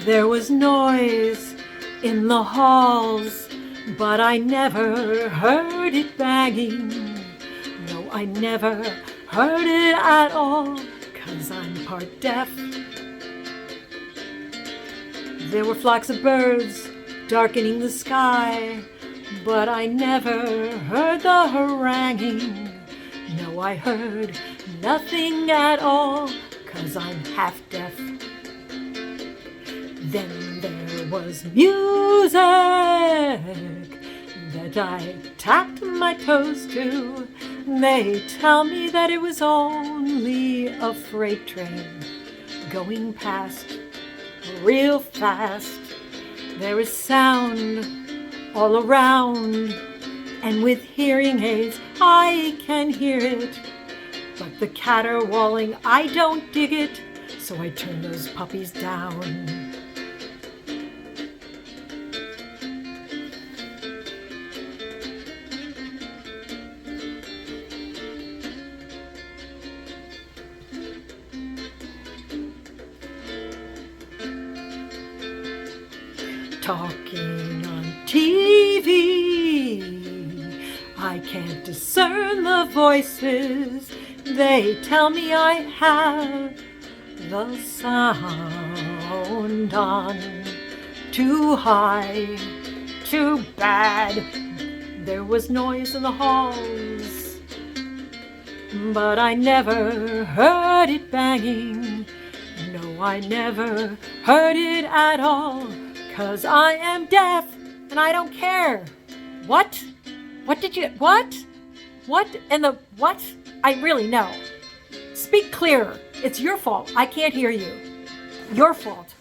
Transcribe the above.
There was noise in the halls, but I never heard it banging. No, I never heard it at all, 'cause I'm part deaf. There were flocks of birds darkening the sky, but I never heard the haranguing. No, I heard nothing at all, 'cause I'm half deaf. Then there was music that I tapped my toes to. They tell me that it was only a freight train going past real fast. There is sound all around, and with hearing aids I can hear it. But the caterwauling, I don't dig it, so I turn those puppies down. Talking on TV, I can't discern the voices. They tell me I have the sound on too high, too bad. There was noise in the halls, but I never heard it banging. No, I never heard it at all, 'cause I am deaf and I don't care. What? What did you, what? What in the, what? I really know. Speak clearer. It's your fault. I can't hear you. Your fault.